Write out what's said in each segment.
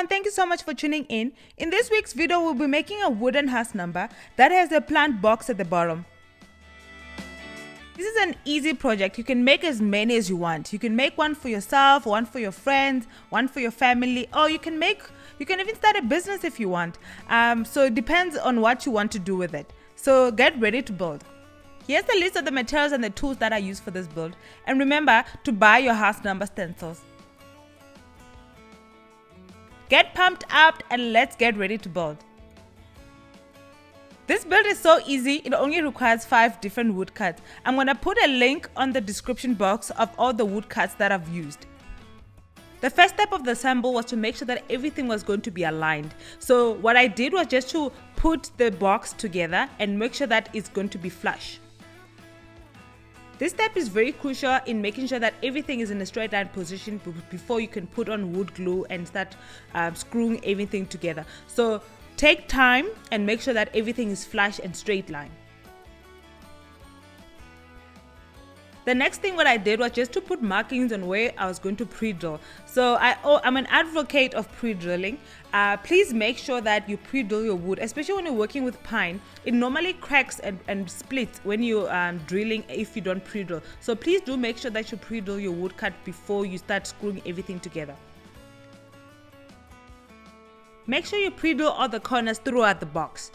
everyone, thank you so much for tuning in. In this week's video, we'll be making a wooden house number that has a plant box at the bottom. This is an easy project. You can make as many as you want. You can make one for yourself, one for your friends, one for your family, or you can even start a business if you want. So it depends on what you want to do with it. So get ready to build. Here's the list of the materials and the tools that I use for this build. And remember to buy your house number stencils. Get pumped up and let's get ready to build. This build is so easy, it only requires 5 different wood cuts. I'm going to put a link on the description box of all the wood cuts that I've used. The first step of the assemble was to make sure that everything was going to be aligned. So what I did was just to put the box together and make sure that it's going to be flush. This step is very crucial in making sure that everything is in a straight line position before you can put on wood glue and start screwing everything together. So take time and make sure that everything is flush and straight line. The next thing what I did was just to put markings on where I was going to pre-drill. So I'm an advocate of pre-drilling. Please make sure that you pre-drill your wood, especially when you're working with pine. It normally cracks and splits when you're drilling if you don't pre-drill. So please do make sure that you pre-drill your wood cut before you start screwing everything together. Make sure you pre-drill all the corners throughout the box.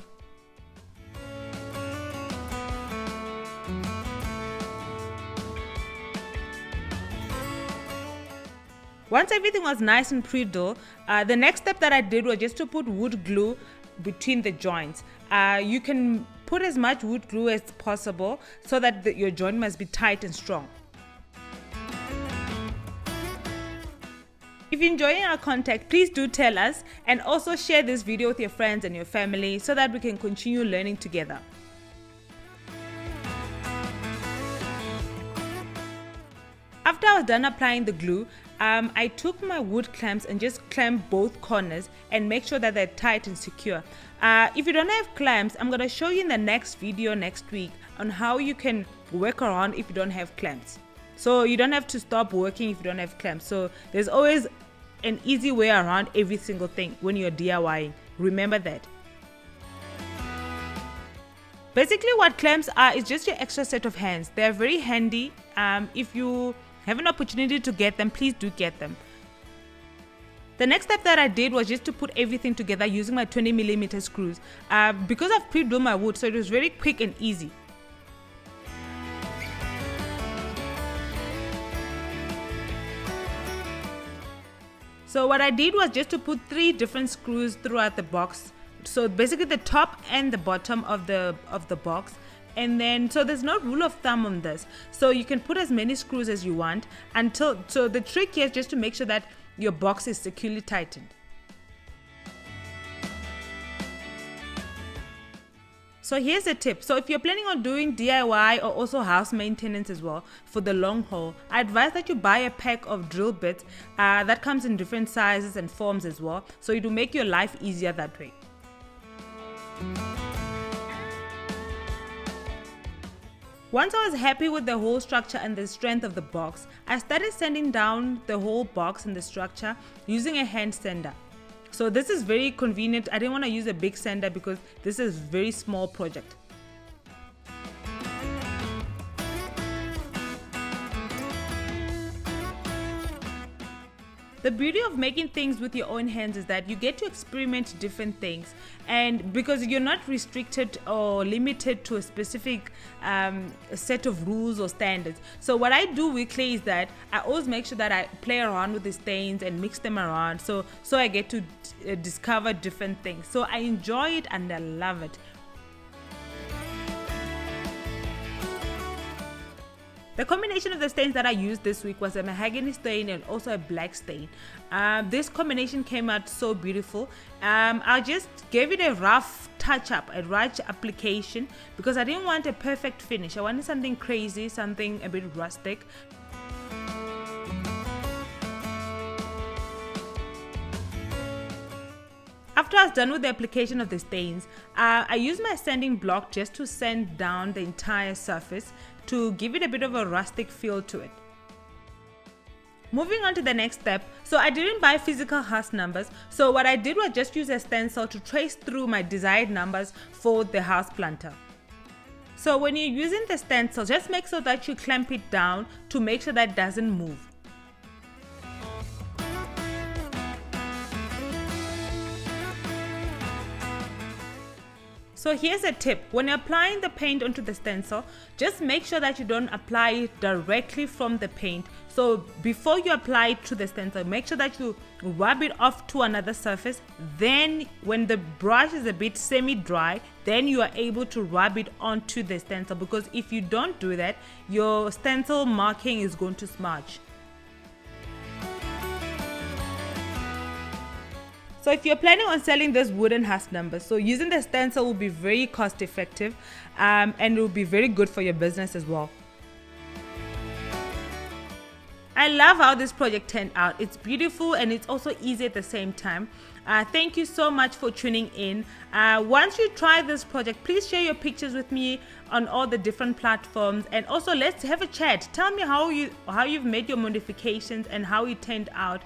Once everything was nice and pre-drilled, the next step that I did was just to put wood glue between the joints. You can put as much wood glue as possible so that your joint must be tight and strong. If you're enjoying our content, please do tell us and also share this video with your friends and your family so that we can continue learning together. After I was done applying the glue, I took my wood clamps and just clamped both corners and make sure that they're tight and secure. If you don't have clamps, I'm going to show you in the next video next week on how you can work around if you don't have clamps. So you don't have to stop working if you don't have clamps. So there's always an easy way around every single thing when you're DIYing. Remember that. Basically what clamps are is just your extra set of hands. They're very handy. If you have an opportunity to get them, please do get them. The next step that I did was just to put everything together using my 20mm screws. Because I've pre-drilled my wood, so it was very quick and easy. So what I did was just to put 3 different screws throughout the box. So basically the top and the bottom of the box. And then, so there's no rule of thumb on this. So you can put as many screws as you want so the trick here is just to make sure that your box is securely tightened. So here's a tip. So if you're planning on doing DIY or also house maintenance as well for the long haul, I advise that you buy a pack of drill bits that comes in different sizes and forms as well. So it will make your life easier that way. Once I was happy with the whole structure and the strength of the box, I started sanding down the whole box and the structure using a hand sander. So this is very convenient. I didn't want to use a big sander because this is a very small project. The beauty of making things with your own hands is that you get to experiment different things, and because you're not restricted or limited to a specific set of rules or standards. So what I do with clay is that I always make sure that I play around with the stains and mix them around so I get to discover different things. So I enjoy it and I love it. The combination of the stains that I used this week was a mahogany stain and also a black stain. This combination came out so beautiful. I just gave it a rough touch-up, a rough application because I didn't want a perfect finish. I wanted something crazy, something a bit rustic. After I was done with the application of the stains, I used my sanding block just to sand down the entire surface to give it a bit of a rustic feel to it. Moving on to the next step, so I didn't buy physical house numbers, so what I did was just use a stencil to trace through my desired numbers for the house planter. So when you're using the stencil, just make sure that you clamp it down to make sure that it doesn't move. So here's a tip, when you're applying the paint onto the stencil, just make sure that you don't apply it directly from the paint. So before you apply it to the stencil, make sure that you rub it off to another surface. Then when the brush is a bit semi-dry, then you are able to rub it onto the stencil, because if you don't do that, your stencil marking is going to smudge. So if you're planning on selling this wooden house numbers, so using the stencil will be very cost effective and it will be very good for your business as well. I love how this project turned out. It's beautiful and it's also easy at the same time. Thank you so much for tuning in. Once you try this project, please share your pictures with me on all the different platforms, and also let's have a chat. Tell me how you've made your modifications and how it turned out.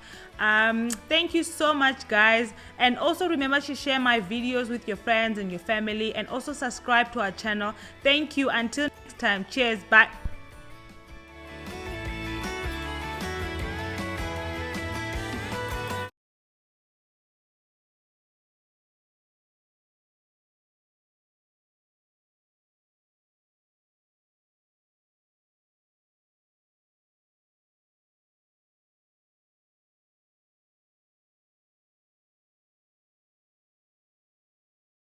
Thank you so much, guys, and also remember to share my videos with your friends and your family, and also subscribe to our channel. Thank you. Until next time, cheers, bye.